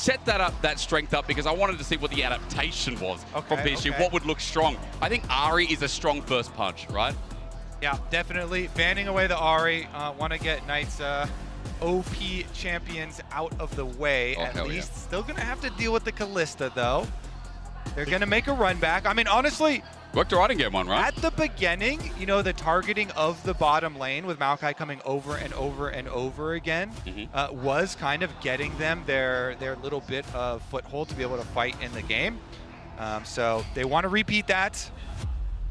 set that strength up because I wanted to see what the adaptation was from PSG, what would look strong. I think Ari is a strong first punch, right? Yeah, definitely. Banning away the Ari. Want to get Knight's OP champions out of the way, at least. Yeah. Still going to have to deal with the Kalista, though. They're going to make a run back. I mean, honestly, worked right and get one, right? At the beginning, you know, the targeting of the bottom lane with Maokai coming over and over and over again was kind of getting them their little bit of foothold to be able to fight in the game. So they want to repeat that.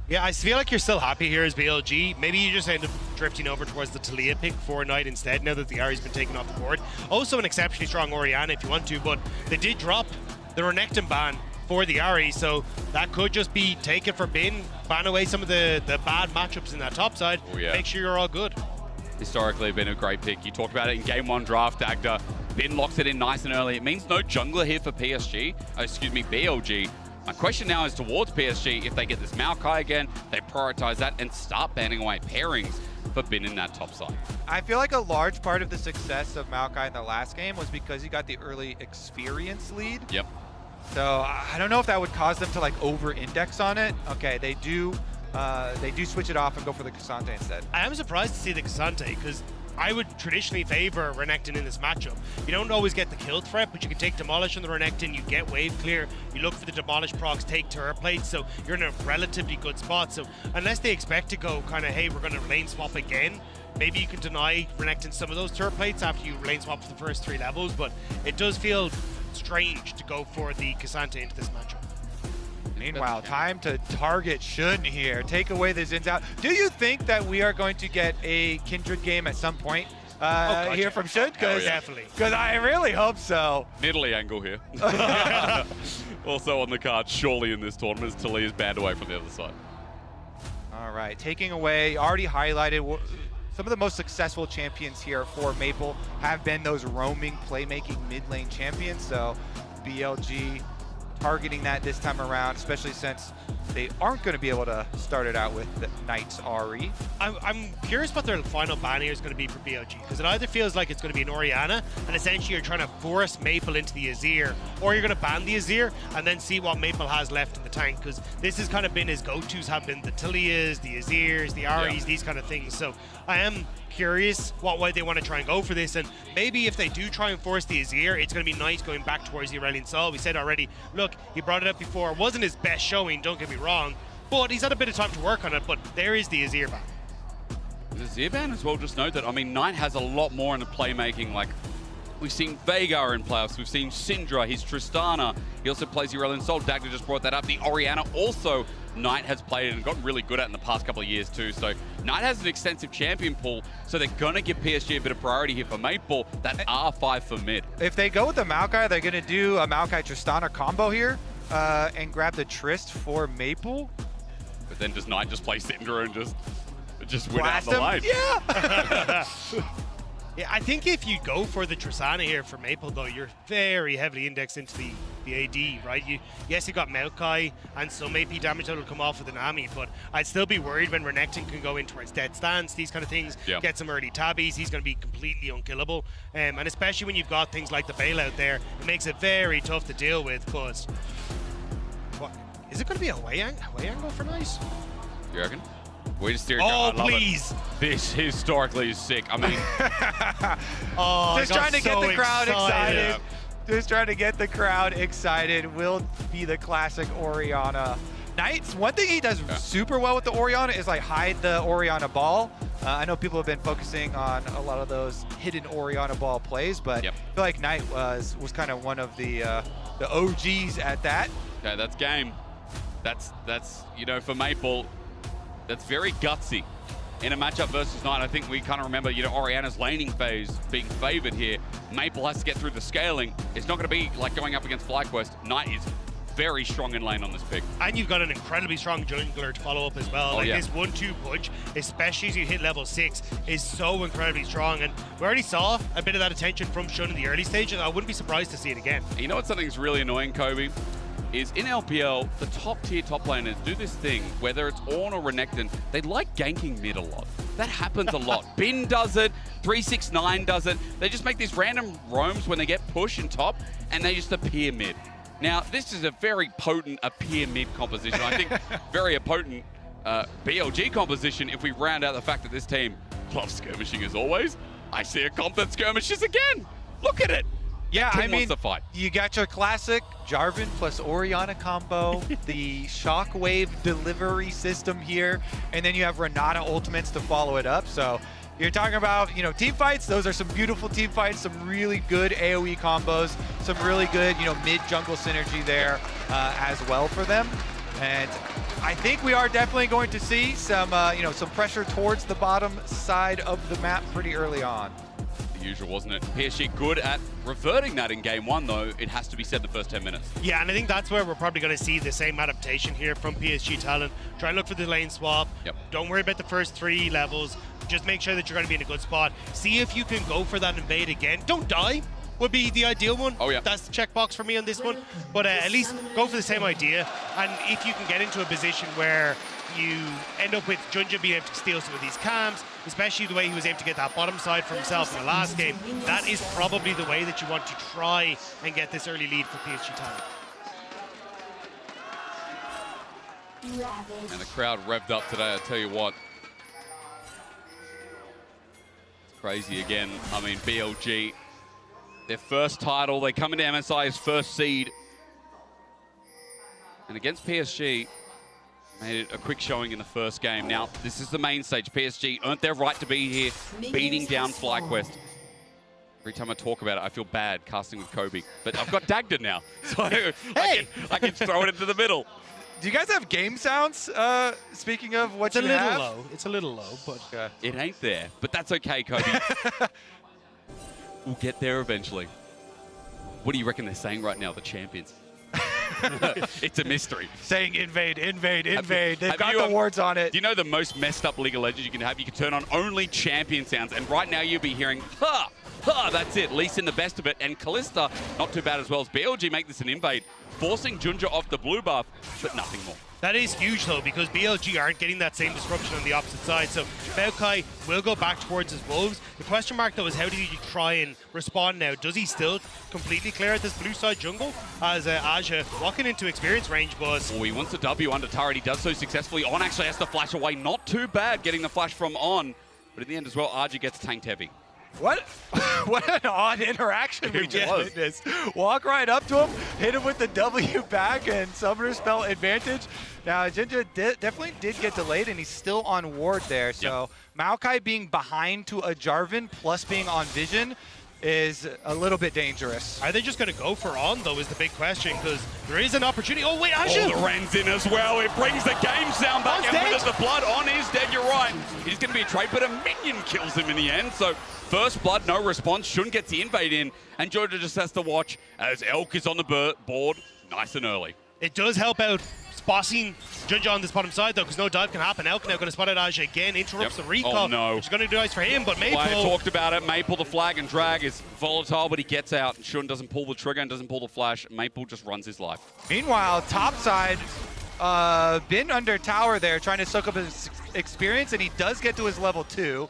Yeah, I feel like you're still happy here as BLG. Maybe you just end up drifting over towards the Talia pick for Knight instead, now that the Ari's been taken off the board. Also an exceptionally strong Orianna if you want to, but they did drop the Renekton ban for the Ari, so that could just be take it for Bin, ban away some of the bad matchups in that top side, make sure you're all good. Historically been a great pick. You talked about it in game 1 draft, Dagda. Bin locks it in nice and early. It means no jungler here for PSG, excuse me, BLG. My question now is towards PSG, if they get this Maokai again, they prioritize that and start banning away pairings for Bin in that top side. I feel like a large part of the success of Maokai in the last game was because he got the early experience lead. Yep. So I don't know if that would cause them to like over-index on it. Okay, they do switch it off and go for the Cassante instead. I am surprised to see the Cassante because I would traditionally favor Renekton in this matchup. You don't always get the kill threat, but you can take Demolish on the Renekton, you get wave clear, you look for the Demolish procs, take turret plates, so you're in a relatively good spot. So unless they expect to go kind of, hey, we're going to lane swap again, maybe you can deny Renekton some of those turret plates after you lane swap for the first 3 levels, but it does feel strange to go for the Cassante into this matchup. Meanwhile, time to target Shun here. Take away the Zins out. Do you think that we are going to get a Kindred game at some point here from Shun? Definitely. Because I really hope so. Italy angle here. Also on the card, surely in this tournament, as Talia's banned away from the other side. All right, taking away, already highlighted, some of the most successful champions here for Maple have been those roaming, playmaking mid-lane champions. So BLG targeting that this time around, especially since they aren't going to be able to start it out with the Knight's Ari. I'm curious what their final ban here is going to be for BLG, because it either feels like it's going to be an Orianna, and essentially you're trying to force Maple into the Azir, or you're going to ban the Azir and then see what Maple has left in the tank, because this has kind of been his go-tos, have been the Tilias, the Azirs, the Aris, these kind of things. So I am curious what way they want to try and go for this, and maybe if they do try and force the Azir, it's going to be nice going back towards the Aurelion Sol. We said already, look, he brought it up before, it wasn't his best showing, don't get me wrong, but he's had a bit of time to work on it, but there is the Azir ban. The Azir ban as well, just note that, I mean, Knight has a lot more in the playmaking, like, we've seen Veigar in playoffs, we've seen Syndra, he's Tristana, he also plays the Aurelion Sol, Dagda just brought that up, the Orianna also Knight has played and gotten really good at in the past couple of years too, so Knight has an extensive champion pool, so they're going to give PSG a bit of priority here for Maple, that R5 for mid. If they go with the Maokai, they're going to do a Maokai-Tristana combo here and grab the Trist for Maple. But then does Knight just play Syndra and just win Blast out the him? line? Yeah! Yeah, I think if you go for the Tristana here for Maple, though, you're very heavily indexed into the AD, right? Yes, you got Maokai and some AP damage that will come off with the Nami, but I'd still be worried when Renekton can go in towards Dead Stance, these kind of things, get some early tabbies, he's going to be completely unkillable. And especially when you've got things like the bailout there, it makes it very tough to deal with, but what, is it going to be a away angle for Nice? You reckon? We just steer. Oh, please! This historically is sick. I mean, just trying to get the crowd excited. Just trying to get the crowd excited. Will be the classic Orianna. Knights, one thing he does super well with the Orianna is like hide the Orianna ball. I know people have been focusing on a lot of those hidden Orianna ball plays, but I feel like Knight was kind of one of the OGs at that. Okay, that's game. That's you know, for Maple, that's very gutsy. In a matchup versus Knight, I think we kind of remember, you know, Orianna's laning phase being favored here. Maple has to get through the scaling. It's not going to be like going up against FlyQuest. Knight is very strong in lane on this pick. And you've got an incredibly strong jungler to follow up as well. This 1-2 punch, especially as you hit level 6, is so incredibly strong. And we already saw a bit of that attention from Shun in the early stages. I wouldn't be surprised to see it again. You know what, something's really annoying, Kobe? is in LPL, the top-tier top laners do this thing, whether it's Ornn or Renekton, they like ganking mid a lot. That happens a lot. Bin does it, 369 does it. They just make these random roams when they get push in top, and they just appear mid. Now, this is a very potent appear mid composition. I think very potent BLG composition if we round out the fact that this team loves skirmishing as always. I see a comp that skirmishes again. Look at it. Yeah, I mean, fight. You got your classic Jarvan plus Orianna combo, the shockwave delivery system here, and then you have Renata ultimates to follow it up. So you're talking about, team fights. Those are some beautiful team fights, some really good AoE combos, some really good, mid-jungle synergy there as well for them. And I think we are definitely going to see some, some pressure towards the bottom side of the map pretty early on. Usual, wasn't it? PSG good at reverting that in game one, though. It has to be said the first 10 minutes. Yeah, and I think that's where we're probably going to see the same adaptation here from PSG Talon. Try and look for the lane swap. Yep. Don't worry about the first 3 levels. Just make sure that you're going to be in a good spot. See if you can go for that invade again. Don't die would be the ideal one. Oh, yeah. That's the checkbox for me on this one. But at least go for the same idea. And if you can get into a position where you end up with Junja being able to steal some of these camps, especially the way he was able to get that bottom side for himself in the last game, that is probably the way that you want to try and get this early lead for PSG Talon. And the crowd revved up today, I tell you what. It's crazy again. I mean, BLG, their first title, they come into MSI's first seed. And against PSG, made it a quick showing in the first game. Now, this is the main stage. PSG earned their right to be here, beating down FlyQuest. Every time I talk about it, I feel bad casting with Kobe. But I've got Dagda now, so hey! I can throw it into the middle. Do you guys have game sounds, speaking of what you have? It's a little low. It's a little low, but... It ain't there, but that's okay, Kobe. We'll get there eventually. What do you reckon they're saying right now, the champions? It's a mystery. Saying invade, invade, invade. They've got the words on it. Do you know the most messed up League of Legends you can have? You can turn on only champion sounds, and right now you'll be hearing, ha, ha, that's it. Least in the best of it. And Kalista, not too bad as well as BLG make this an invade, forcing Junja off the blue buff, but nothing more. That is huge, though, because BLG aren't getting that same disruption on the opposite side. So Maokai will go back towards his wolves. The question mark, though, is how do you try and respond now? Does he still completely clear at this blue side jungle? As Aja walking into experience range, but... Oh, he wants a W under turret. He does so successfully. On actually has to flash away. Not too bad getting the flash from On. But in the end as well, Aja gets tanked heavy. What? What an odd interaction we just witnessed. Walk right up to him, hit him with the W back, and Summoner Spell advantage. Now, Jinja definitely did get delayed, and he's still on ward there. So Maokai being behind to a Jarvan plus being on vision is a little bit dangerous. Are they just going to go for On, though, is the big question, because there is an opportunity. Oh, wait, Ashu! Oh, the Ren's in as well. It brings the game sound back, and with the blood On is dead, you're right. He's going to be a trade, but a minion kills him in the end, so first blood, no response. Shun gets the invade in, and Georgia just has to watch as Elk is on the board nice and early. It does help out spotting Junja on this bottom side, though, because no dive can happen. Elk now going to spot out Aja again, interrupts the recall, oh, no. which is going to do nice for him, but Maple... I talked about it. Maple, the flag and drag is volatile, but he gets out. Shun doesn't pull the trigger and doesn't pull the flash. Maple just runs his life. Meanwhile, top side, been under tower there, trying to soak up his experience, and he does get to his level 2.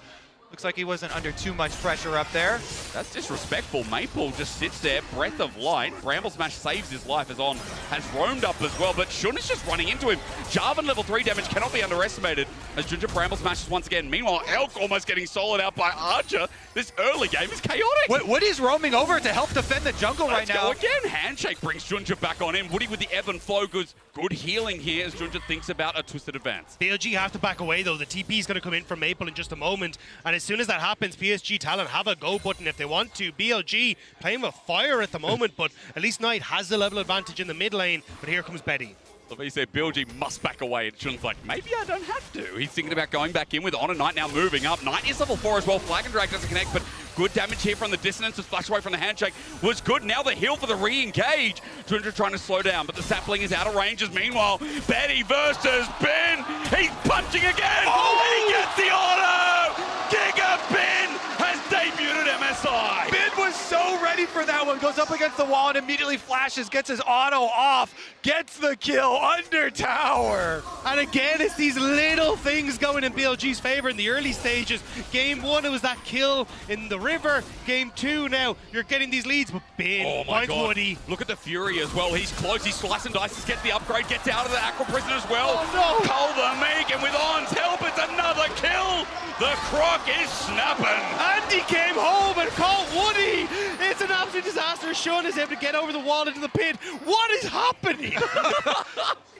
Looks like he wasn't under too much pressure up there. That's disrespectful. Maple just sits there, breath of light. Bramble Smash saves his life as On has roamed up as well, but Shun is just running into him. Jarvan level 3 damage cannot be underestimated as Junja Bramble Smashes once again. Meanwhile, Elk almost getting soloed out by Archer. This early game is chaotic. Woody's roaming over to help defend the jungle right now. Let's go again. Handshake brings Junja back on in. Woody with the ebb and flow. Good healing here as Junja thinks about a twisted advance. BLG have to back away, though. The TP is going to come in from Maple in just a moment, and as soon as that happens, PSG Talon have a go button if they want to. BLG playing with fire at the moment, but at least Knight has the level advantage in the mid lane, but here comes Betty. So he said BLG must back away, and Shun's like, maybe I don't have to. He's thinking about going back in with On and Knight now moving up. Knight is level 4 as well. Flag and Drag doesn't connect, but good damage here from the dissonance. The flash away from the handshake was good. Now the heal for the re-engage. Junja trying to slow down, but the sapling is out of range. Meanwhile, Betty versus Ben. He's punching again. Oh! And he gets the auto. Giga Ben has debuted at MSI. Bid was so ready for that one. Goes up against the wall and immediately flashes, gets his auto off, gets the kill under tower. And again, it's these little things going in BLG's favor in the early stages. Game 1, it was that kill in the river. Game 2, now you're getting these leads, but Bin finds Woody. Look at the Fury as well. He's close. He's slice and dices, gets the upgrade, gets out of the Aqua Prison as well. Oh no! Cole the Meek, and with On's help, it's another kill. The Croc is snapping. Andy came home and caught Woody. It's an absolute disaster. Sean is able to get over the wall into the pit. What is happening?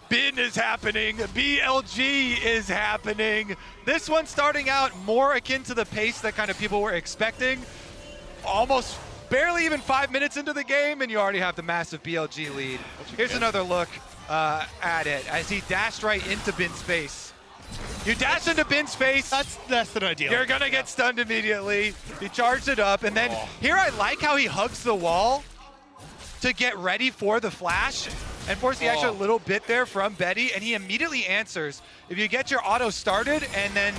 Bin is happening. BLG is happening. This one starting out more akin to the pace that kind of people were expecting. Almost barely even 5 minutes into the game, and you already have the massive BLG lead. Here's another look at it as he dashed right into Bin's face. You dash into Bin's face. That's less than ideal. You're gonna get stunned immediately. He charged it up, and then here I like how he hugs the wall to get ready for the flash and force the extra little bit there from Betty, and he immediately answers. If you get your auto started and then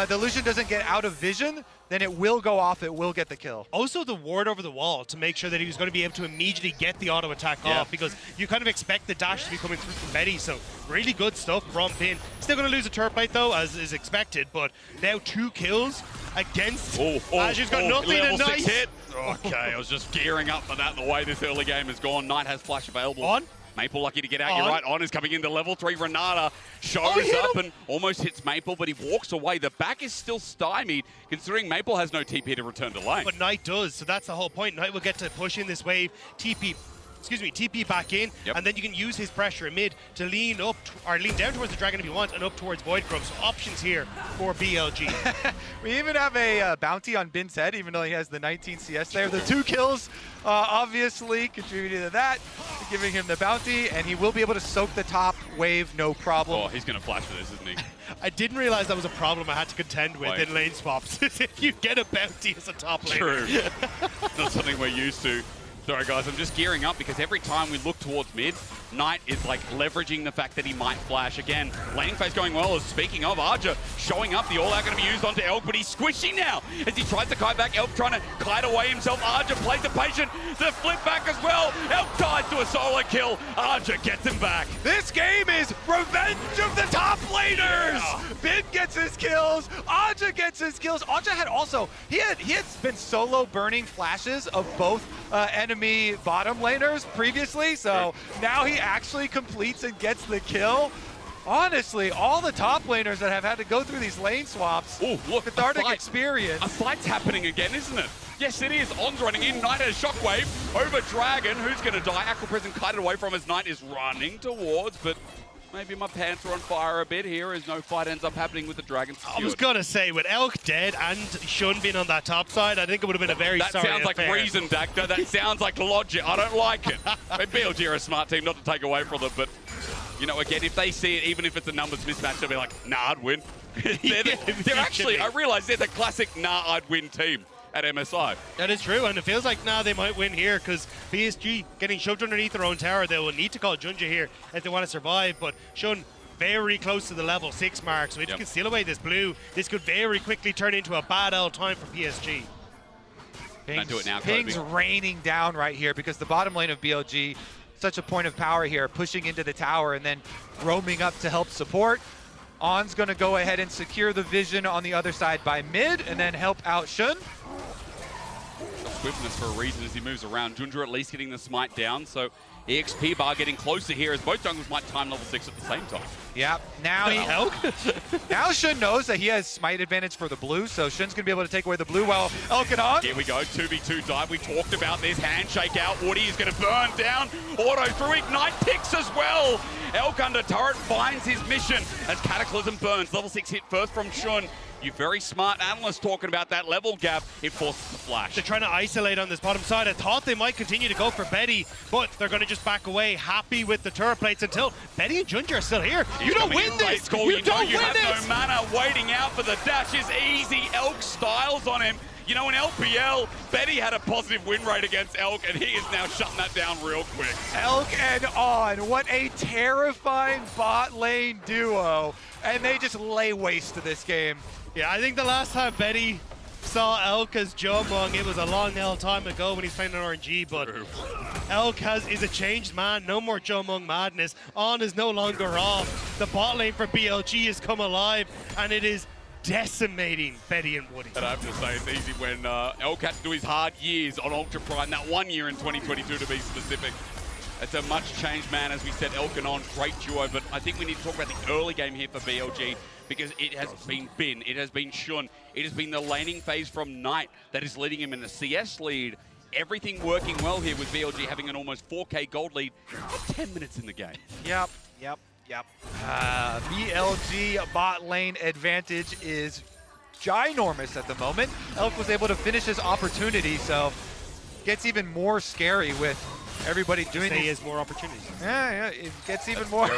the Lucian doesn't get out of vision, then it will go off, it will get the kill. Also the ward over the wall to make sure that he was going to be able to immediately get the auto attack off, because you kind of expect the dash to be coming through from Betty, so really good stuff from Bin. Still going to lose a turret plate though, as is expected, but now 2 kills against Azure's got nothing. Level and 6 hit. Okay, I was just gearing up for that. The way this early game has gone. Knight has flash available. On. Maple lucky to get out. You're right. On is coming into level 3. Renata shows up and almost hits Maple, but he walks away. The back is still stymied, considering Maple has no TP to return to lane. But Knight does, so that's the whole point. Knight will get to push in this wave, TP back in, and then you can use his pressure in mid to lean up, or lean down towards the Dragon if you want, and up towards Void Grub. So options here for BLG. We even have a bounty on Bin's head, even though he has the 19 CS there. The 2 kills obviously contributed to that, giving him the bounty, and he will be able to soak the top wave, no problem. Oh, he's going to flash for this, isn't he? I didn't realize that was a problem I had to contend with in lane swaps. If you get a bounty as a top laner. True. Not something we're used to. Sorry guys, I'm just gearing up because every time we look towards mid, Knight is like leveraging the fact that he might flash. Again, laning phase going well. Speaking of, Arja showing up. The all-out going to be used onto Elk, but he's squishy now as he tries to kite back. Elk trying to kite away himself. Arja plays the patient. The flip back as well. Elk ties to a solo kill. Arja gets him back. This game is revenge of the top laners. Bin gets his kills. Arja gets his kills. Arja had also, he had been solo burning flashes of both enemy bottom laners previously, so now he actually completes and gets the kill. Honestly, all the top laners that have had to go through these lane swaps, look, cathartic experience. A fight's happening again, isn't it? Yes, it is. On's running in. Knight has Shockwave over Dragon. Who's going to die? Aqua Prison kited away from his Knight is running towards, but maybe my pants are on fire a bit here as no fight ends up happening with the Dragon secured. I was going to say, with Elk dead and Shun being on that top side, I think it would have been a very sorry That sounds like reason, Dacta. That sounds like logic. I don't like it. BLG are a smart team, not to take away from them, but, you know, again, if they see it, even if it's a numbers mismatch, they'll be like, nah, I'd win. they're actually, I realize they're the classic nah, I'd win team at MSI. That is true, and it feels like now they might win here because PSG getting shoved underneath their own tower. They will need to call Junja here if they want to survive, but Shun very close to the level 6 mark, so if you can steal away this blue, this could very quickly turn into a bad L time for PSG. Ping's raining down right here because the bottom lane of BLG, such a point of power here, pushing into the tower and then roaming up to help support. On's going to go ahead and secure the vision on the other side by mid and then help out Shun. Swiftness for a reason as he moves around. Junja at least getting the smite down, so EXP bar getting closer here as both junglers might time level 6 at the same time. Yeah, now now Shun knows that he has smite advantage for the blue, so Shun's going to be able to take away the blue while Elk and On. Here we go, 2v2 dive. We talked about this. Handshake out. Woody is going to burn down. Auto through Ignite picks as well. Elk under turret finds his mission as Cataclysm burns. Level 6 hit first from Shun. You very smart analyst talking about that level gap. It forces the flash. They're trying to isolate on this bottom side. I thought they might continue to go for Betty, but they're going to just back away, happy with the turret plates until Betty and Junja are still here. You don't win this! You don't win this! You have no mana. Waiting out for the dash is easy. Elk styles on him. You know, in LPL, Betty had a positive win rate against Elk, and he is now shutting that down real quick. Elk and On, what a terrifying bot lane duo. And they just lay waste to this game. Yeah, I think the last time Betty saw Elk as Jomung. It was a long hell time ago when he's playing on RNG, but Elk is a changed man. No more Jomung madness. On is no longer off. The bot lane for BLG has come alive, and it is decimating Betty and Woody. And I have to say, it's easy when Elk had to do his hard years on Ultra Prime, that 1 year in 2022 to be specific. It's a much changed man, as we said, Elk and On, great duo, but I think we need to talk about the early game here for BLG, because it has been Bin, it has been Shun, it has been the laning phase from Knight that is leading him in a CS lead. Everything working well here with BLG having an almost 4K gold lead at 10 minutes in the game. Yep. BLG bot lane advantage is ginormous at the moment. Elk was able to finish his opportunity, so gets even more scary with everybody doing He has more opportunities. Yeah, it gets even more.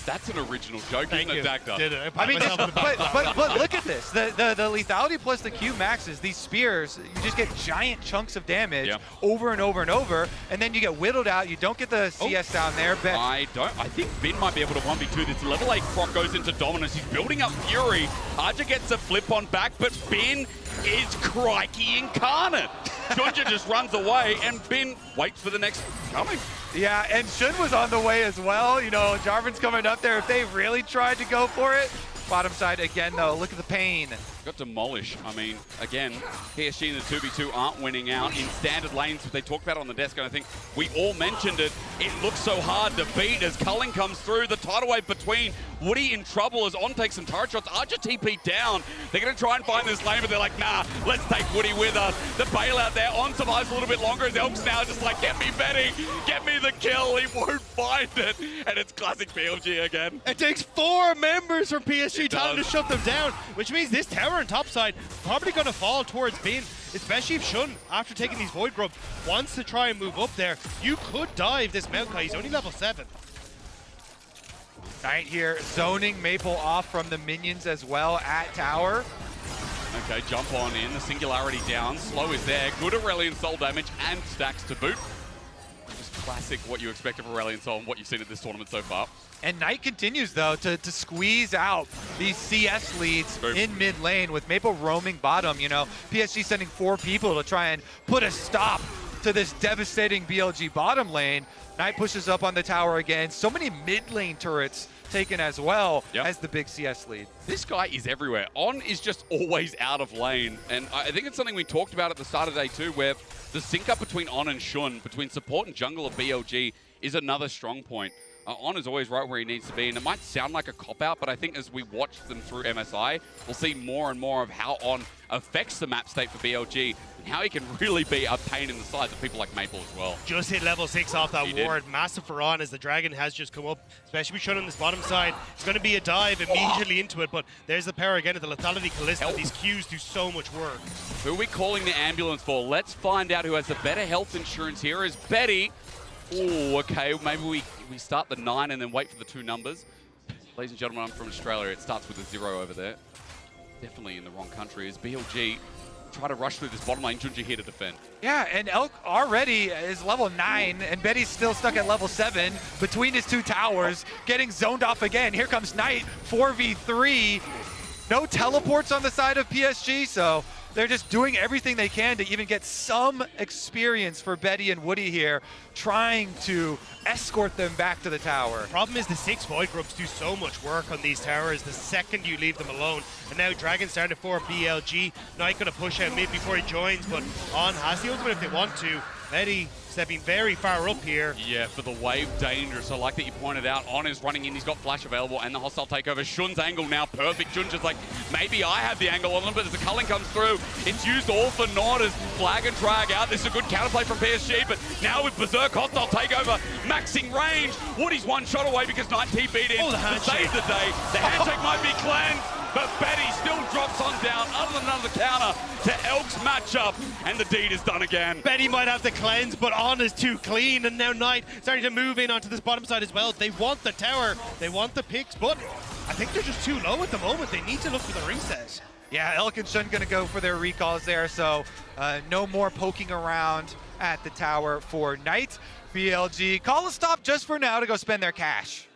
That's an original joke, isn't it, Dagda? I mean, but look at this. The lethality plus the Q maxes, these spears, you just get giant chunks of damage over and over and over, and then you get whittled out. You don't get the CS down there. I think Bin might be able to 1v2 this. Level 8 Croc goes into dominance. He's building up Fury. Archer gets a flip on back, but Bin is Crikey incarnate. Junja just runs away, and Bin waits for the next coming. Yeah, and Shun was on the way as well. You know, Jarvan's coming up there. If they really tried to go for it. Bottom side again, though. Look at the pain. Got demolished. I mean, again, PSG and the 2v2 aren't winning out in standard lanes. They talked about it on the desk, and I think we all mentioned it. It looks so hard to beat as Culling comes through. The tidal wave between Woody in trouble as On takes some turret shots. Archer TP down. They're going to try and find this lane, but they're like, nah, let's take Woody with us. The bailout there. On survives a little bit longer as Elk's now just like, get me Betty, get me the kill. He won't find it. And it's classic BLG again. It takes 4 members from PSG time to shut them down, which means this tower on top side probably going to fall towards Bin, especially if Shun, after taking these Void Grub, wants to try and move up there. You could dive this Maokai. He's only level 7. Knight here zoning Maple off from the minions as well at tower. Okay, jump on in. The singularity down. Slow is there. Good Aurelion Soul damage and stacks to boot. Just classic what you expect of Aurelion Soul and what you've seen at this tournament so far. And Knight continues, though, to squeeze out these CS leads in mid lane with Maple roaming bottom. You know, PSG sending 4 people to try and put a stop to this devastating BLG bottom lane. Knight pushes up on the tower again. So many mid lane turrets taken as well as the big CS lead. This guy is everywhere. On is just always out of lane. And I think it's something we talked about at the start of day 2, where the sync up between On and Shun, between support and jungle of BLG, is another strong point. On is always right where he needs to be, and it might sound like a cop-out, but I think as we watch them through MSI, we'll see more and more of how On affects the map state for BLG, and how he can really be a pain in the sides of people like Maple as well. Just hit level 6 off that ward. Massive for On as the Dragon has just come up, especially with Shun on this bottom side. It's going to be a dive immediately into it, but there's the power again of the lethality Callista. These Qs do so much work. Who are we calling the ambulance for? Let's find out who has the better health insurance here is Betty. Oh, okay, maybe we start the 9 and then wait for the 2 numbers. Ladies and gentlemen, I'm from Australia. It starts with a 0 over there. Definitely in the wrong country. As BLG try to rush through this bottom lane, Junji here to defend. Yeah, and Elk already is level 9, and Betty's still stuck at level 7 between his 2 towers, getting zoned off again. Here comes Knight, 4v3. No teleports on the side of PSG, so they're just doing everything they can to even get some experience for Betty and Woody here, trying to escort them back to the tower. Problem is the 6 Void Grubs do so much work on these towers the second you leave them alone. And now Dragon's starting to 4 BLG. Knight going to push out mid before he joins, but On has the ultimate if they want to. Betty stepping very far up here. Yeah, for the wave dangerous. I like that you pointed out. On is running in. He's got flash available and the hostile takeover. Shun's angle now perfect. Shun just like, maybe I have the angle on them, but as the culling comes through, it's used all for naught as flag and drag out. This is a good counterplay from PSG, but now with Berserk hostile takeover, maxing range. Woody's 1 shot away because Knight TP'd in to save the day. The handshake might be cleansed, but Betty still drops on down, other than another counter to Elk's matchup, and the deed is done again. Betty might have the cleanse, but On is too clean, and now Knight starting to move in onto this bottom side as well. They want the tower, they want the picks, but I think they're just too low at the moment. They need to look for the reset. Yeah, Elk and Shun gonna go for their recalls there, so no more poking around at the tower for Knight. BLG call a stop just for now to go spend their cash.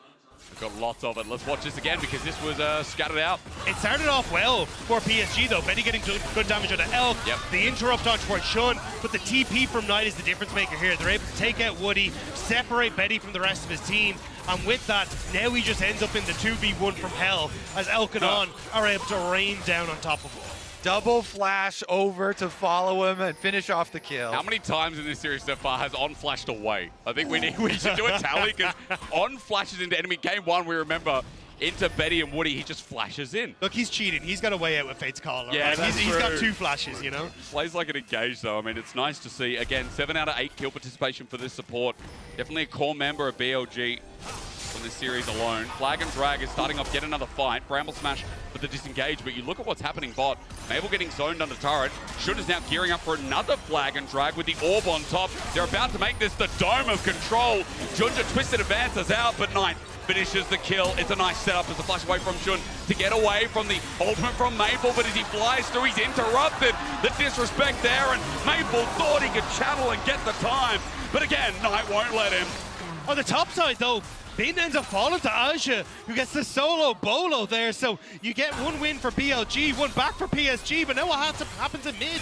We've got lots of it. Let's watch this again because this was scattered out. It started off well for PSG though. Betty getting good damage on the Elk. Yep. The interrupt on towards Shun, but the TP from Knight is the difference maker here. They're able to take out Woody, separate Betty from the rest of his team, and with that, now he just ends up in the 2v1 from hell as Elk and On are able to rain down on top of him. Double flash over to follow him and finish off the kill. How many times in this series so far has On flashed away? I think we should do a tally because On flashes into enemy. Game 1, we remember, into Betty and Woody, he just flashes in. Look, he's cheating. He's got a way out with Fate's Call. Yeah, right? that's he's got true. 2 flashes, you know? Plays like an engage, though. I mean, it's nice to see. Again, 7 out of 8 kill participation for this support. Definitely a core member of BLG from this series alone. Flag and Drag is starting off yet another fight. Bramble Smash for the disengage, but you look at what's happening bot. Mabel getting zoned under turret. Shun is now gearing up for another Flag and Drag with the orb on top. They're about to make this the dome of control. Junja twisted advances out, but Knight finishes the kill. It's a nice setup as a flash away from Shun to get away from the ultimate from Maple, but as he flies through, he's interrupted. The disrespect there, and Maple thought he could channel and get the time, but again, Knight won't let him. On the top side, though, Bin ends up falling to Aja, who gets the solo bolo there. So you get 1 win for BLG, 1 back for PSG, but now what happens in mid?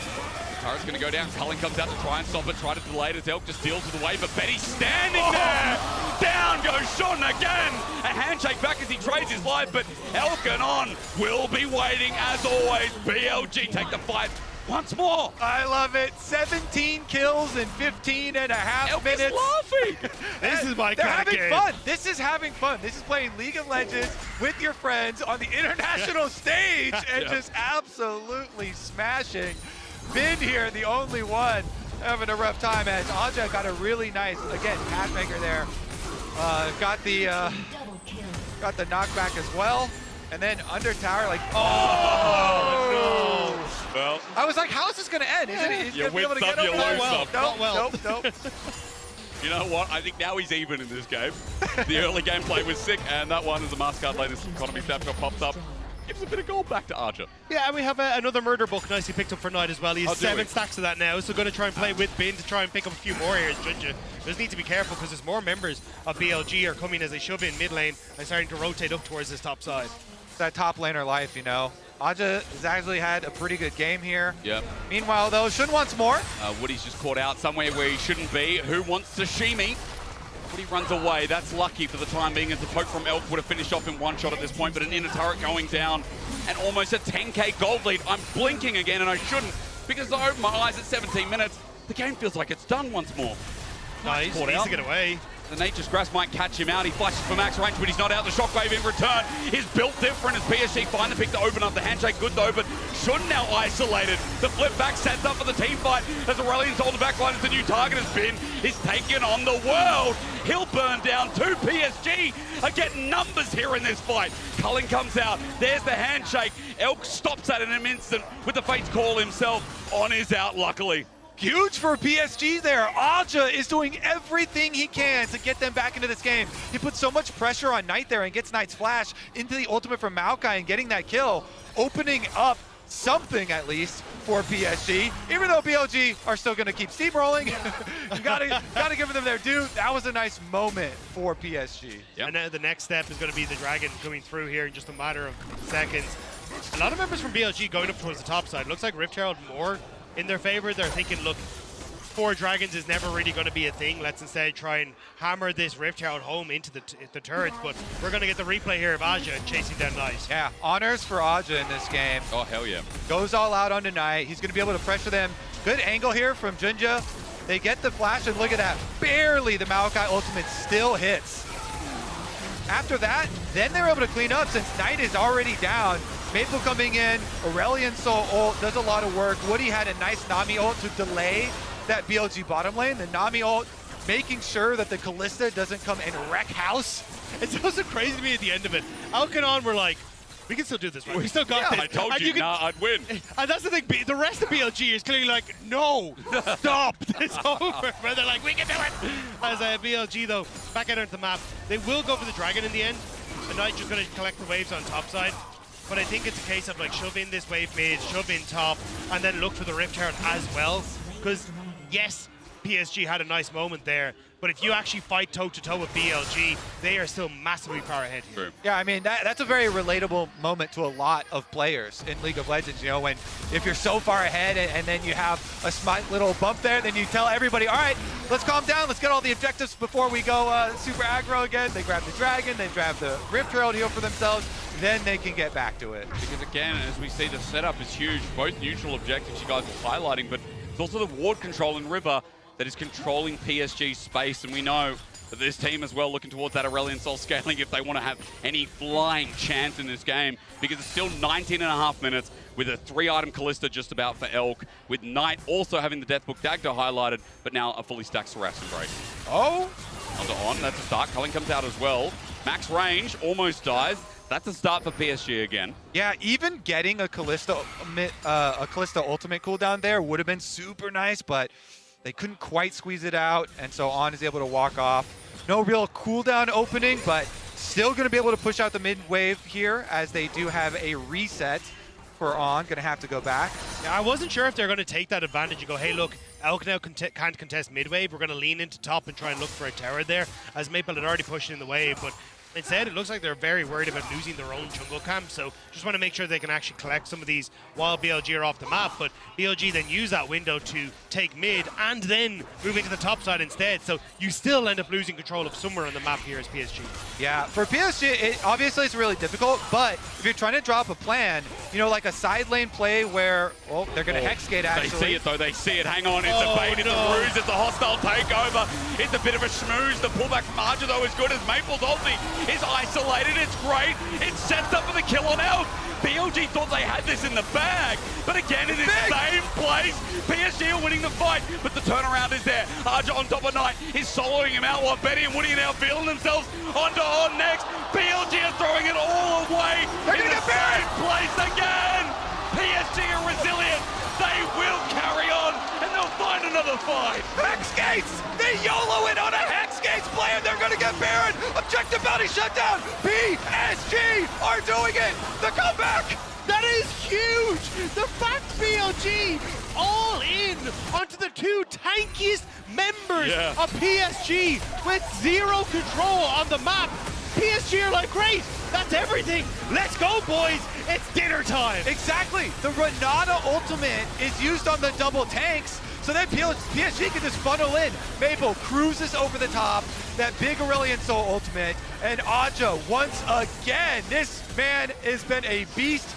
Tara's going to go down. Cullen comes out to try and stop it, try to delay it as Elk just deals with the wave, but Betty's standing there. Down goes Shun again. A handshake back as he trades his life, but Elk and On will be waiting as always. BLG take the fight once more. I love it. 17 kills in 15 and a half Elk minutes. is laughing. This is my They're kind of having game. fun. This is having fun. This is playing League of Legends with your friends on the international stage and just absolutely smashing. Bin here, the only one having a rough time as Aja got a really nice, again, pathmaker there. Got the knockback as well. And then under tower, like, oh! No. Well, I was like, how is this going to end? Isn't it? He's you going to be able to win get some, up you there? lose some. Not well. Nope. you know what? I think now he's even in this game. The early gameplay was sick, and that one as the Mastercard latest economy snapshot pops up. Gives a bit of gold back to Archer. Yeah, and we have another murder book nicely picked up for Knight as well. He has 7 stacks of that now, so going to try and play with Bin to try and pick up a few more here as Junja. Just need to be careful because there's more members of BLG are coming as they shove in mid lane and starting to rotate up towards this top side. That top laner life, you know. Aja has actually had a pretty good game here. Yep. Meanwhile, though, Shun wants more. Woody's just caught out somewhere where he shouldn't be. Who wants Sashimi? Woody runs away. That's lucky for the time being as the poke from Elk would have finished off in 1 shot at this point, but an inner turret going down and almost a 10k gold lead. I'm blinking again and I shouldn't because I open my eyes at 17 minutes. The game feels like it's done once more. Nice, Caught needs out. to get away. The Nature's Grasp might catch him out. He flashes for max range, but he's not out. The Shockwave in return is built different as PSG find the pick to open up the handshake. Good though, but Shun now isolated. The flip back sets up for the team fight as Aurelian's on the back line as the new target has been. He's taken on the world. He'll burn down 2 PSG are getting numbers here in this fight. Cullen comes out. There's the handshake. Elk stops that in an instant with the Fate's Call himself. On is out, luckily. Huge for PSG there. Aja is doing everything he can to get them back into this game. He puts so much pressure on Knight there and gets Knight's flash into the ultimate from Maokai and getting that kill, opening up something at least for PSG. Even though BLG are still going to keep steamrolling, you gotta give them their due. That was a nice moment for PSG. Yep. And now the next step is going to be the Dragon coming through here in just a matter of seconds. A lot of members from BLG going up towards the top side. Looks like Rift Herald more in their favor. They're thinking, look, 4 dragons is never really going to be a thing. Let's instead try and hammer this Rift Herald home into the turrets. But we're going to get the replay here of Aja chasing down Knight. Yeah, honors for Aja in this game. Oh, hell yeah. Goes all out on the Knight. He's going to be able to pressure them. Good angle here from Junja. They get the flash, and look at that. Barely the Maokai ultimate still hits. After that, then they're able to clean up since Knight is already down. Maple coming in, Aurelian Soul ult does a lot of work. Woody had a nice Nami ult to delay that BLG bottom lane. The Nami ult making sure that the Callista doesn't come and wreck house. It's also crazy to me at the end of it. Alkanon were like, we can still do this, right? We still got this. I told you, I'd win. And that's the thing, the rest of BLG is clearly like, no, stop, it's over. Where they're like, we can do it. As BLG, though, back out onto the map, they will go for the Dragon in the end. The Knight just going to collect the waves on top side. But I think it's a case of like shove in this wave mid, shove in top, and then look for the Rift Herald as well. Because yes, PSG had a nice moment there. But if you actually fight toe-to-toe with BLG, they are still massively far ahead here. Yeah, I mean, that's a very relatable moment to a lot of players in League of Legends, you know, when if you're so far ahead and then you have a smart little bump there, then you tell everybody, all right, let's calm down, let's get all the objectives before we go super aggro again. They grab the Dragon, they grab the Rift Trail to heal for themselves, then they can get back to it. Because again, as we see, the setup is huge. Both neutral objectives you guys are highlighting, but it's also the ward control in River that is controlling PSG's space, and we know that this team as well looking towards that Aurelion Sol scaling if they want to have any flying chance in this game, because it's still 19.5 minutes with a 3-item Kalista just about for Elk, with Knight also having the Deathbook Dagda highlighted, but now a fully stacked Seraph's Embrace. Oh! On, that's a start. Culling comes out as well. Max range, almost dies. That's a start for PSG again. Yeah, even getting a Kalista ultimate cooldown there would have been super nice, but they couldn't quite squeeze it out, and so On is able to walk off. No real cooldown opening, but still going to be able to push out the mid wave here as they do have a reset for On. Going to have to go back. Yeah, I wasn't sure if they're going to take that advantage and go, hey, look, Elk now can't contest mid wave. We're going to lean into top and try and look for a tower there, as Maple had already pushed in the wave, but instead, it looks like they're very worried about losing their own jungle camp, so just want to make sure they can actually collect some of these while BLG are off the map, but BLG then use that window to take mid and then move into the top side instead, so you still end up losing control of somewhere on the map here as PSG. Yeah, for PSG, obviously it's really difficult, but if you're trying to drop a plan, you know, like a side lane play where, well, they're going to hex gate actually. They see it though, they see it. Hang on, it's a bait, it's a ruse, it's a hostile takeover. It's a bit of a schmooze. The pullback from Archer though is good as Maple's ulti is isolated. It's great. It sets up for the kill on Elk. BLG thought they had this in the bag, but again, it is the same place. PSG are winning the fight, but the turnaround is there. Archer on top of Knight is soloing him out while Betty and Woody are now feeling themselves onto On next. BLG are throwing it all away. They're in the same place again. PSG are resilient. They will carry on, and they'll find another fight. Hex Gates! They YOLO it on a Hex Gates play, and they're going to get Baron. Objective bounty shut down. PSG are doing it. The comeback. That is huge! The fact BLG all in onto the two tankiest members of PSG with zero control on the map. PSG are like, great, that's everything. Let's go, boys. It's dinner time. Exactly. The Renata ultimate is used on the double tanks, so then PSG can just funnel in. Maple cruises over the top, that big Aurelion Sol ultimate, and Aja, once again, this man has been a beast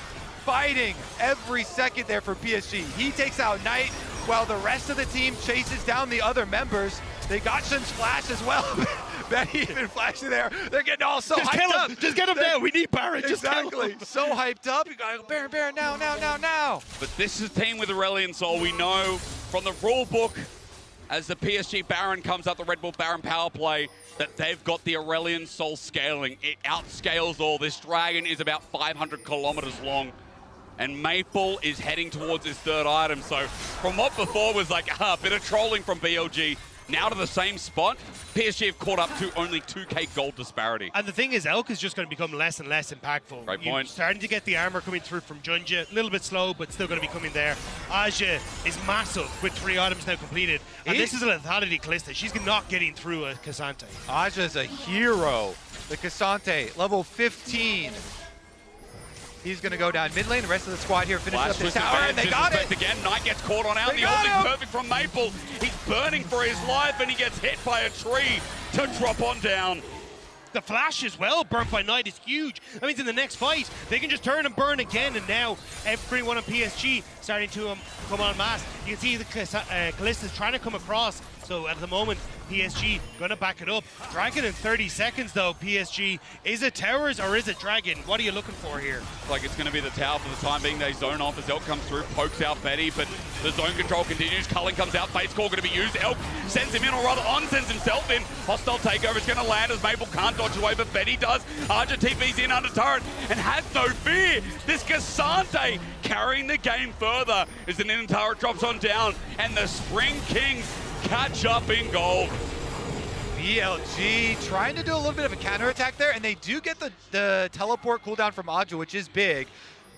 fighting every second there for PSG. He takes out Knight while the rest of the team chases down the other members. They got Shin's flash as well. Betty even flashing there. They're getting all so hyped up. Just get him down. We need Baron. Exactly. So hyped up. You gotta go Baron, now. But this is a team with Aurelion Sol. We know from the rule book, as the PSG Baron comes up, the Red Bull Baron power play, that they've got the Aurelion Sol scaling. It outscales all. This dragon is about 500 kilometers long, and Maple is heading towards his third item. So from what before was like a bit of trolling from BLG, now to the same spot, PSG have caught up to only 2k gold disparity. And the thing is, Elk is just going to become less and less impactful. Right You're point. starting to get the armor coming through from Junja, a little bit slow, but still going to be coming there. Aja is massive with 3 items now completed. And this is a lethality Kalista. She's not getting through a Cassante. Aja's a hero. The Cassante, level 15. He's going to go down mid lane. The rest of the squad here finishes up the tower, and they got it. Again, Knight gets caught on out. The ult is perfect from Maple. He's burning for his life, and he gets hit by a tree to drop on down. The flash as well, burnt by Knight, is huge. That means in the next fight, they can just turn and burn again, and now everyone on PSG starting to come en masse. You can see the Kalista's trying to come across, so at the moment, PSG gonna back it up. Dragon in 30 seconds though, PSG. Is it towers or is it Dragon? What are you looking for here? Like it's gonna be the tower for the time being. They zone off as Elk comes through, pokes out Betty, but the zone control continues. Culling comes out, Fate's Call gonna be used. Elk sends him in, or rather On sends himself in. Hostile takeover is gonna land as Maple can't dodge away, but Betty does. Archer TP's in under turret and has no fear. This Cassante carrying the game further as an in turret drops on down, and the Spring Kings catch up in gold. BLG trying to do a little bit of a counterattack there, and they do get the teleport cooldown from Aja, which is big.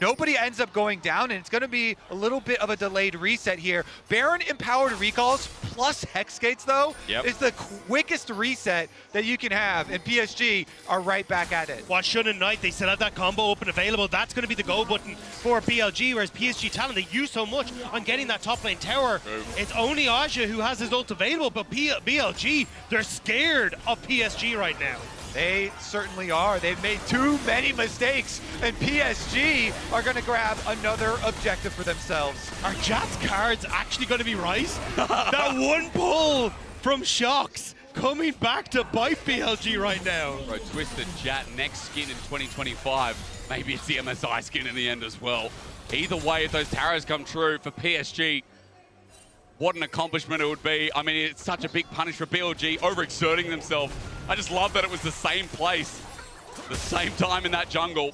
nobody ends up going down, and it's going to be a little bit of a delayed reset here. Baron empowered recalls plus Hex Gates, though, is the quickest reset that you can have, and PSG are right back at it. Watch Shun and Knight, they still have that combo open available. That's going to be the go button for BLG, whereas PSG Talon, they use so much on getting that top lane tower. It's only Aja who has his ult available, but BLG, they're scared of PSG right now. They certainly are. They've made too many mistakes, and PSG are going to grab another objective for themselves. Are Jat's cards actually going to be right? That one pull from Shox coming back to bite BLG right now. Bro, Twisted Jat next skin in 2025. Maybe it's the MSI skin in the end as well. Either way, if those taros come true for PSG, what an accomplishment it would be. I mean, it's such a big punish for BLG, overexerting themselves. I just love that it was the same place, the same time in that jungle,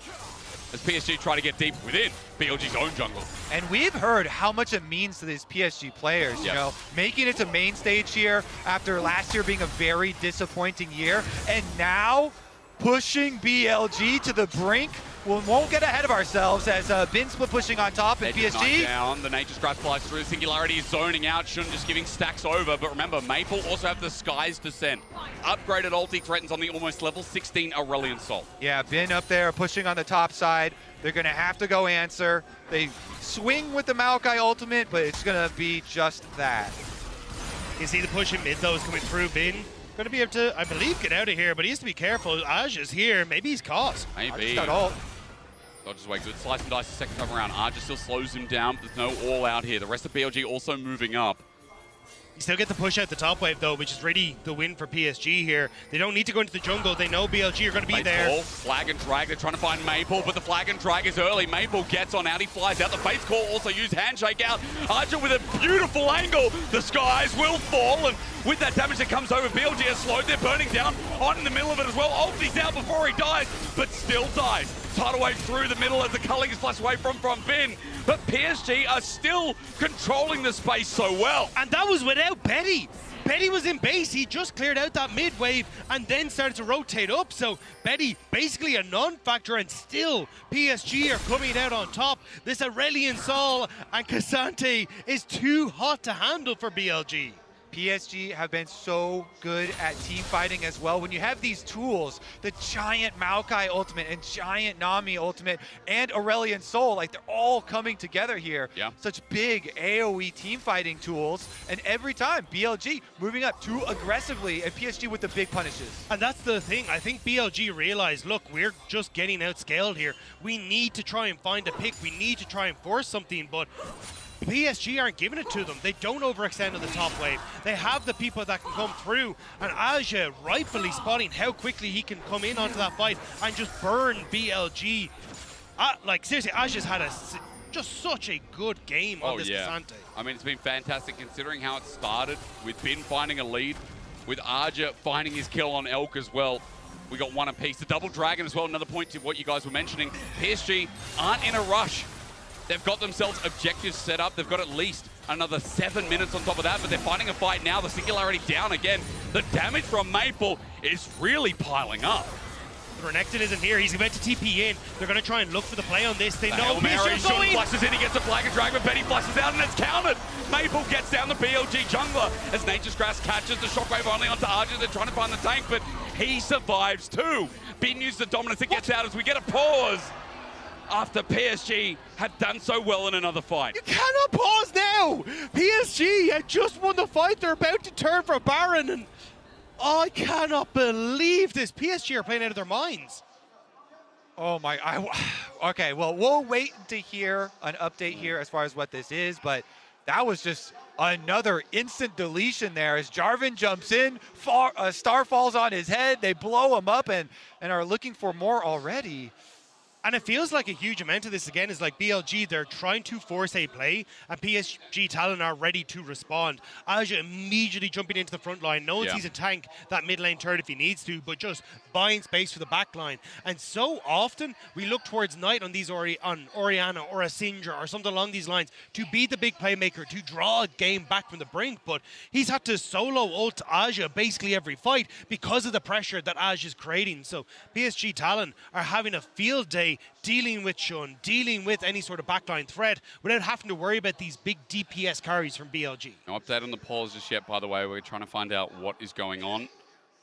as PSG try to get deep within BLG's own jungle. And we've heard how much it means to these PSG players, you know, making it to main stage here after last year being a very disappointing year, and now pushing BLG to the brink. We won't get ahead of ourselves as Bin Split pushing on top and PSG. Down. The Nature's Grasp flies through. Singularity is zoning out. Shun just giving stacks over. But remember, Maple also have the Sky's Descent. Upgraded ulti threatens on the almost level 16 Aurelion Soul. Yeah, Bin up there pushing on the top side. They're going to have to go answer. They swing with the Maokai ultimate, but it's going to be just that. You see the push in mid, though, is coming through. Bin going to be able to, I believe, get out of here, but he has to be careful. Aja's here. Maybe he's caught. Maybe. Dodges away, good slice and dice the second time around. Aja still slows him down, but there's no all out here. The rest of BLG also moving up. You still get the push out the top wave, though, which is really the win for PSG here. They don't need to go into the jungle. They know BLG are going to be there. Call, flag and drag. They're trying to find Maple, but the flag and drag is early. Maple gets on out. He flies out. The face call also used handshake out. Aja with a beautiful angle. The skies will fall, and with that damage that comes over, BLG has slowed. They're burning down on in the middle of it as well. Ulti's out before he dies, but still dies. Tidal wave through the middle as the culling is flushed away from Bin. But PSG are still controlling the space so well. And that was without Betty. Betty was in base. He just cleared out that mid wave and then started to rotate up. So Betty basically a non-factor, and still PSG are coming out on top. This Aurelion Sol and Cassante is too hot to handle for BLG. PSG have been so good at team fighting as well. When you have these tools, the giant Maokai ultimate and giant Nami ultimate and Aurelion Soul, like they're all coming together here. Yeah. Such big AoE team fighting tools. And every time BLG moving up too aggressively and PSG with the big punishes. And that's the thing. I think BLG realized, look, we're just getting outscaled here. We need to try and find a pick. We need to try and force something, but PSG aren't giving it to them. They don't overextend on the top wave. They have the people that can come through, and Aja rightfully spotting how quickly he can come in onto that fight and just burn BLG. Like, seriously, Aja's had just such a good game on this Cassante. I mean, it's been fantastic considering how it started with Bin finding a lead, with Aja finding his kill on Elk as well. We got one apiece. The double dragon as well, another point to what you guys were mentioning. PSG aren't in a rush. They've got themselves objectives set up. They've got at least another 7 minutes on top of that, but they're fighting a fight now. The Singularity down again. The damage from Maple is really piling up. Renekton isn't here. He's about to TP in. They're going to try and look for the play on this. They know Mary flushes in. He gets a flag and drag, but Betty flushes out, and it's countered. Maple gets down the BLG jungler as Nature's Grass catches the shockwave only onto Aja. They're trying to find the tank, but he survives too. Bin uses the dominance. It gets out as we get a pause after PSG had done so well in another fight. You cannot pause now! PSG had just won the fight. They're about to turn for Baron, and I cannot believe this. PSG are playing out of their minds. Oh my, okay, well, we'll wait to hear an update here as far as what this is, but that was just another instant deletion there as Jarvan jumps in, Star falls on his head, they blow him up and are looking for more already. And it feels like a huge amount of this, again, is like BLG, they're trying to force a play, and PSG Talon are ready to respond. Aja immediately jumping into the front line. No one sees a tank that mid lane turret if he needs to, but just buying space for the back line. And so often, we look towards Knight on these Orianna or a Syndra or something along these lines to be the big playmaker, to draw a game back from the brink, but he's had to solo ult Aja basically every fight because of the pressure that Aja's creating. So PSG Talon are having a field day away, dealing with Shun, dealing with any sort of backline threat without having to worry about these big DPS carries from BLG. No update on the polls just yet, by the way. We're trying to find out what is going on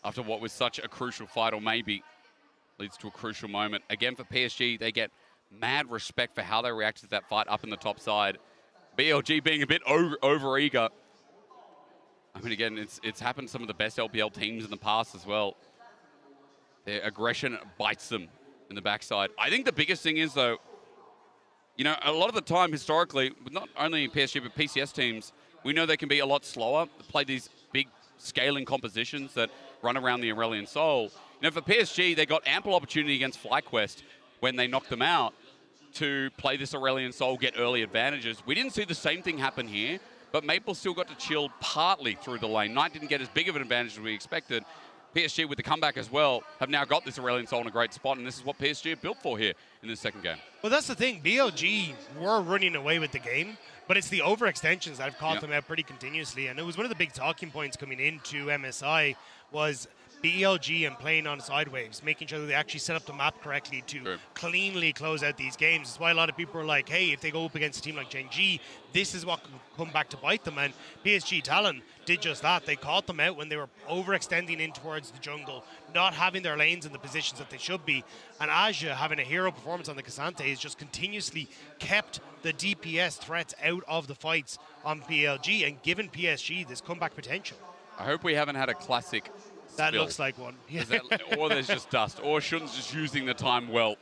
after what was such a crucial fight, or maybe leads to a crucial moment. Again, for PSG, they get mad respect for how they reacted to that fight up in the top side. BLG being a bit over-eager. I mean, again, it's happened to some of the best LPL teams in the past as well. Their aggression bites them in the backside. I think the biggest thing is, though, you know, a lot of the time, historically, with not only PSG but PCS teams, we know they can be a lot slower, play these big scaling compositions that run around the Aurelion Soul. You know, for PSG, they got ample opportunity against FlyQuest when they knocked them out to play this Aurelion Soul, get early advantages. We didn't see the same thing happen here, but Maple still got to chill partly through the lane. Knight didn't get as big of an advantage as we expected. PSG, with the comeback as well, have now got this Aurelion Soul in a great spot, and this is what PSG are built for here in this second game. Well, that's the thing. BLG were running away with the game, but it's the overextensions that have caught them out pretty continuously, and it was one of the big talking points coming into MSI was BLG and playing on sideways, making sure that they actually set up the map correctly to cleanly close out these games. That's why a lot of people are like, hey, if they go up against a team like Gen G, this is what could come back to bite them. And PSG Talon did just that. They caught them out when they were overextending in towards the jungle, not having their lanes in the positions that they should be. And Aja, having a hero performance on the Cassante, has just continuously kept the DPS threats out of the fights on BLG and given PSG this comeback potential. I hope we haven't had a classic that spill. looks like one. Or there's just dust. Or Shun's just using the time well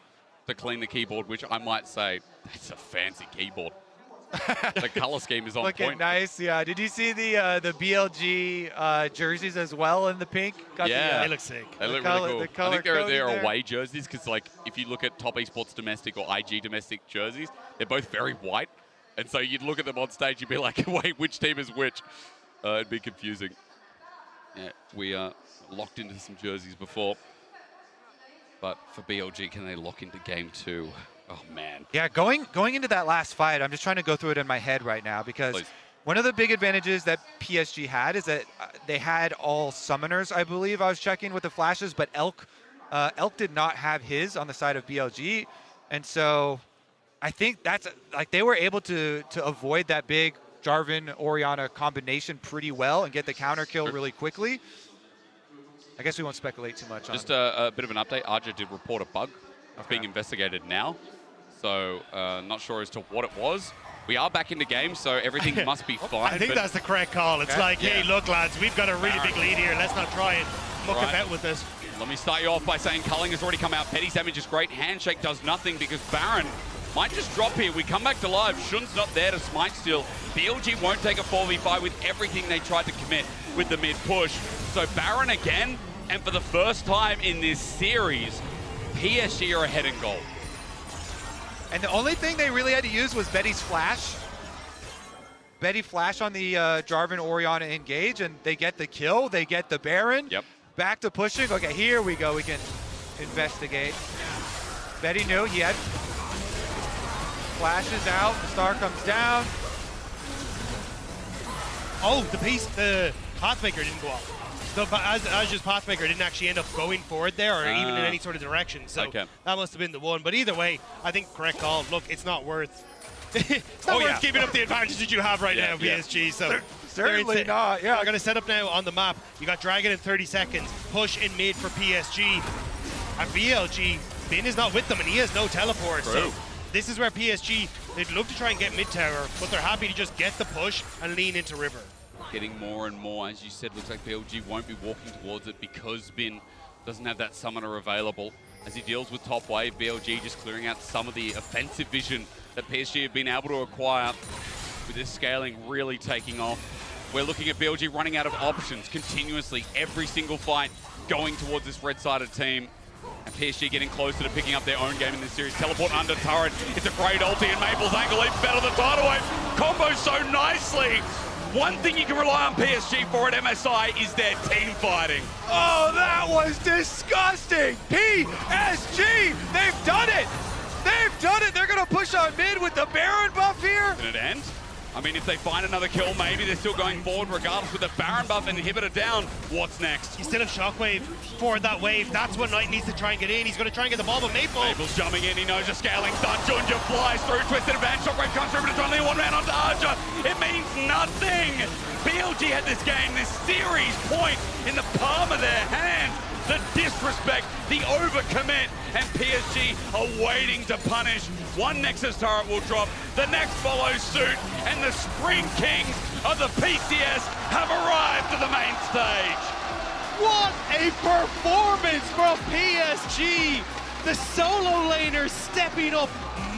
to clean the keyboard, which I might say, that's a fancy keyboard. The color scheme is on Looking point. nice, yeah. Did you see the BLG jerseys as well in the pink? Yeah. They look sick. They look really cool. I think they're away jerseys because, like, if you look at top esports domestic or IG domestic jerseys, they're both very white. And so you'd look at them on stage, you'd be like, wait, which team is which? It'd be confusing. Yeah, we are locked into some jerseys before. But for BLG, can they lock into game 2? Oh, man. Yeah, going into that last fight, I'm just trying to go through it in my head right now because one of the big advantages that PSG had is that they had all summoners, I believe. I was checking with the flashes, but Elk did not have his on the side of BLG. And so I think that's like they were able to avoid that big Jarvan Orianna combination pretty well and get the counter kill really quickly. I guess we won't speculate too much on it. Just a bit of an update. Aja did report a bug. It's being investigated now. So not sure as to what it was. We are back in the game, so everything must be fine. I think that's the correct call. It's like, hey, look, lads, we've got a really big lead here. Let's not try and muck about with this. Let me start you off by saying culling has already come out. Petty's damage is great. Handshake does nothing because Baron might just drop here. We come back to live. Shun's not there to smite still. BLG won't take a 4v5 with everything they tried to commit with the mid push. So Baron again, and for the first time in this series, PSG are ahead in goal. And the only thing they really had to use was Betty's flash. Betty flash on the Jarvan Orianna engage, and they get the kill. They get the Baron. Yep. Back to pushing. Okay, here we go. We can investigate. Betty knew he had flashes out. The star comes down. Oh, the Pathmaker didn't go off. So Aja's Pathmaker didn't actually end up going forward there or even in any sort of direction. So that must have been the one. But either way, I think correct call. Look, it's not worth worth giving up the advantage that you have right now, PSG. So certainly not. Yeah. We're going to set up now on the map. You got Dragon in 30 seconds. Push in mid for PSG. And BLG, Bin is not with them, and he has no teleport. So this is where PSG, they'd love to try and get mid tower, but they're happy to just get the push and lean into River. Getting more and more, as you said, looks like BLG won't be walking towards it because Bin doesn't have that summoner available. As he deals with top wave, BLG just clearing out some of the offensive vision that PSG have been able to acquire with this scaling really taking off. We're looking at BLG running out of options continuously, every single fight going towards this red-sided team. And PSG getting closer to picking up their own game in this series. Teleport under turret. It's a great ulti, and Maple's angle leap better than tidal wave. Combos so nicely. One thing you can rely on PSG for at MSI is their team fighting. Oh, that was disgusting. PSG, they've done it. They've done it. They're going to push on mid with the Baron buff here. Can it end? I mean, if they find another kill, maybe they're still going forward regardless with the Baron buff and inhibitor down. What's next? You still have Shockwave for that wave. That's what Knight needs to try and get in. He's going to try and get the ball, but Maple's jumping in. He knows a scaling stun. Junja flies through. Twisted advance. Shockwave comes through, but it's only a one-man on Archer. It means nothing. BLG had this game, this series point in the palm of their hand. The disrespect, the overcommit, and PSG are waiting to punish. One Nexus turret will drop, the next follows suit, and the Spring Kings of the PCS have arrived to the main stage. What a performance from PSG! The solo laners stepping up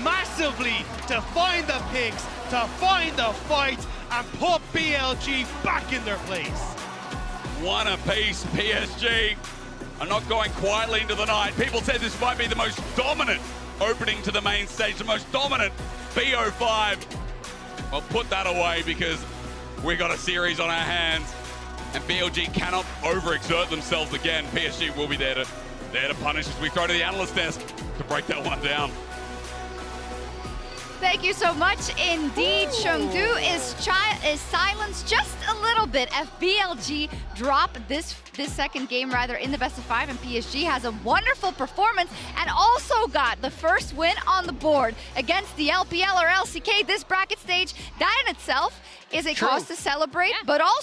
massively to find the picks, to find the fight, and put BLG back in their place. One apiece, PSG. Are not going quietly into the night. People said this might be the most dominant opening to the main stage, the most dominant BO5. Well, put that away because we got a series on our hands and BLG cannot overexert themselves again. PSG will be there to punish as we throw to the analyst desk to break that one down. Thank you so much indeed. Chengdu is silenced just a little bit as BLG drop this second game rather in the best of 5, and PSG has a wonderful performance and also got the first win on the board against the LPL or LCK. This bracket stage, that in itself is a cause to celebrate, but also